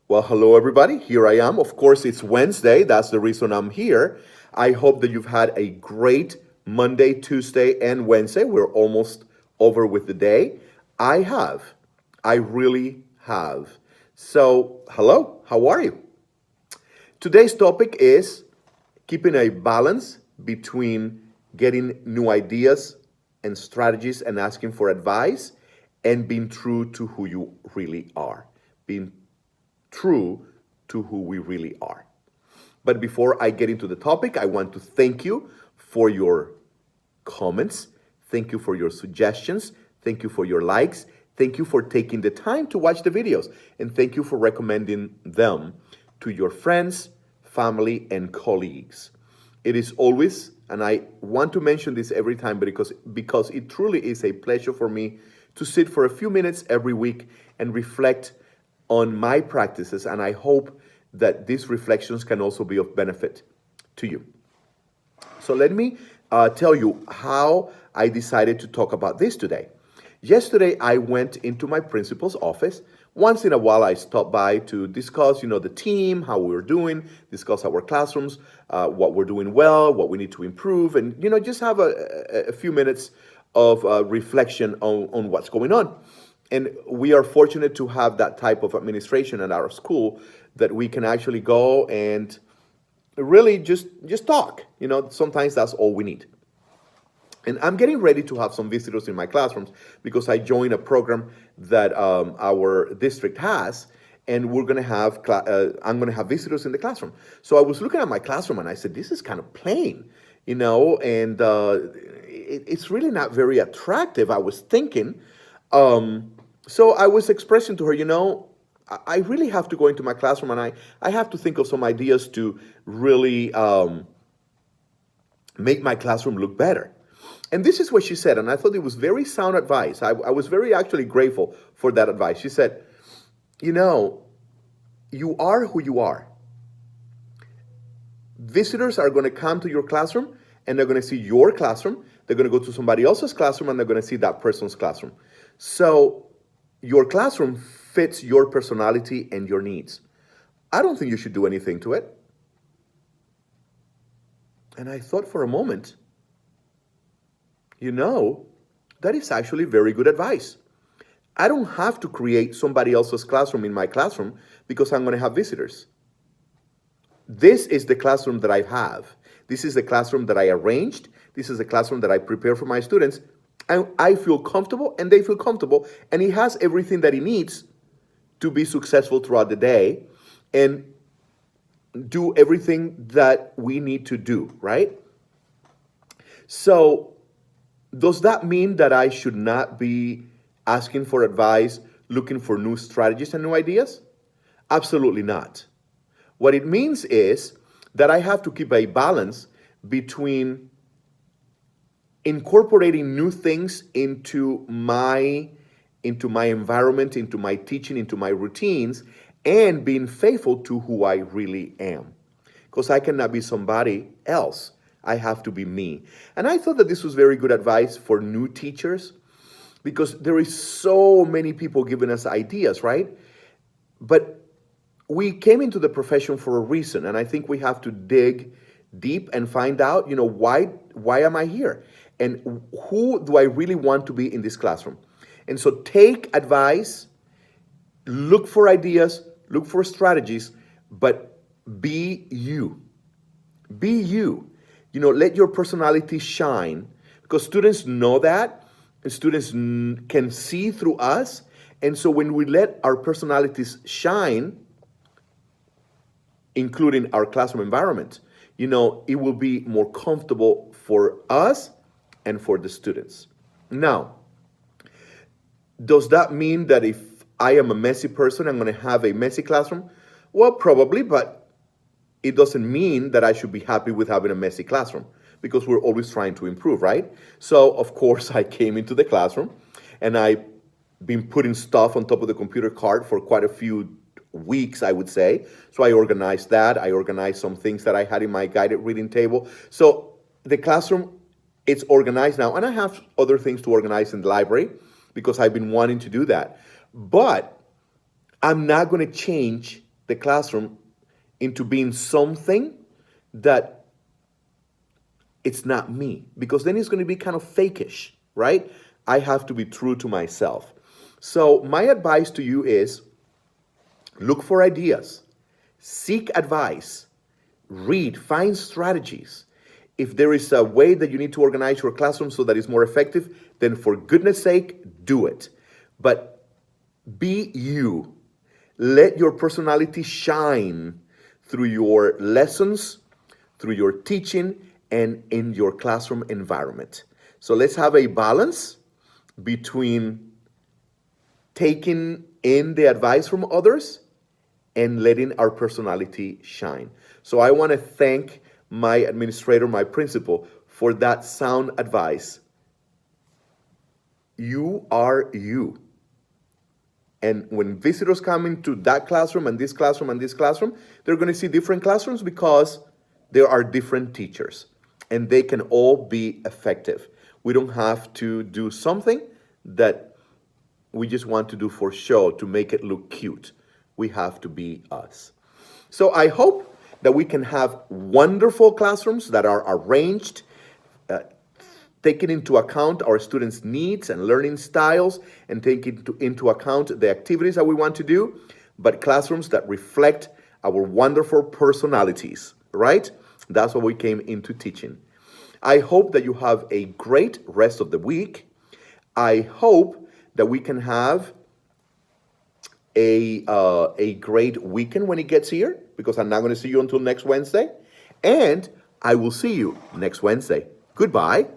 Well, hello, everybody. Here I am. Of course, it's Wednesday. That's the reason I'm here. I hope that you've had a great Monday, Tuesday, and Wednesday. We're almost over with the day. I have. I really have. So, hello. How are you? Today's topic is keeping a balance between getting new ideas and strategies and asking for advice and being true to who you really are. Being true to who we really are. But before I get into the topic, I want to thank you for your comments. Thank you for your suggestions. Thank you for your likes. Thank you for taking the time to watch the videos. And thank you for recommending them to your friends, family, and colleagues. It is always, and I want to mention this every time because it truly is a pleasure for me to sit for a few minutes every week and reflect on my practices, and I hope that these reflections can also be of benefit to you. So let me tell you how I decided to talk about this today. Yesterday, I went into my principal's office. Once in a while, I stop by to discuss, the team, how we're doing, discuss our classrooms, what we're doing well, what we need to improve, and just have a few minutes of reflection on what's going on. And we are fortunate to have that type of administration at our school that we can actually go and really just talk. Sometimes that's all we need. And I'm getting ready to have some visitors in my classrooms because I joined a program that our district has, and we're going to have I'm going to have visitors in the classroom. So I was looking at my classroom and I said, this is kind of plain, and it's really not very attractive. I was thinking. So I was expressing to her, I really have to go into my classroom and I have to think of some ideas to really make my classroom look better. And this is what she said, and I thought it was very sound advice. I was very actually grateful for that advice. She said, you are who you are. Visitors are going to come to your classroom and they're going to see your classroom. They're going to go to somebody else's classroom and they're going to see that person's classroom. So your classroom fits your personality and your needs. I don't think you should do anything to it. And I thought for a moment, that is actually very good advice. I don't have to create somebody else's classroom in my classroom because I'm going to have visitors. This is the classroom that I have. This is the classroom that I arranged. This is the classroom that I prepare for my students. And I feel comfortable and they feel comfortable. And he has everything that he needs to be successful throughout the day and do everything that we need to do, right? So does that mean that I should not be asking for advice, looking for new strategies and new ideas? Absolutely not. What it means is that I have to keep a balance between incorporating new things into my environment, into my teaching, into my routines, and being faithful to who I really am. Because I cannot be somebody else. I have to be me. And I thought that this was very good advice for new teachers because there is so many people giving us ideas, right? But we came into the profession for a reason, and I think we have to dig deep and find out, why am I here? And who do I really want to be in this classroom? And so take advice, look for ideas, look for strategies, but be you. Be you. Let your personality shine because students know that and students can see through us. And so when we let our personalities shine, including our classroom environment, it will be more comfortable for us and for the students. Now, does that mean that if I am a messy person, I'm going to have a messy classroom? Well, probably, but it doesn't mean that I should be happy with having a messy classroom because we're always trying to improve, right? So, of course, I came into the classroom and I've been putting stuff on top of the computer cart for quite a few weeks, I would say. So I organized that. I organized some things that I had in my guided reading table. So the classroom, it's organized now. And I have other things to organize in the library because I've been wanting to do that. But I'm not going to change the classroom into being something that it's not me, because then it's going to be kind of fakish, right? I have to be true to myself. So my advice to you is look for ideas, seek advice, read, find strategies. If there is a way that you need to organize your classroom so that it's more effective, then for goodness sake, do it. But be you. Let your personality shine through your lessons, through your teaching, and in your classroom environment. So let's have a balance between taking in the advice from others and letting our personality shine. So I want to thank my administrator, my principal, for that sound advice. You are you. And when visitors come into that classroom and this classroom and this classroom, they're going to see different classrooms because there are different teachers and they can all be effective. We don't have to do something that we just want to do for show to make it look cute. We have to be us. So I hope that we can have wonderful classrooms that are arranged, taking into account our students' needs and learning styles, and taking into account the activities that we want to do, but classrooms that reflect our wonderful personalities, right? That's what we came into teaching. I hope that you have a great rest of the week. I hope that we can have a great weekend when it gets here, because I'm not going to see you until next Wednesday. And I will see you next Wednesday. Goodbye.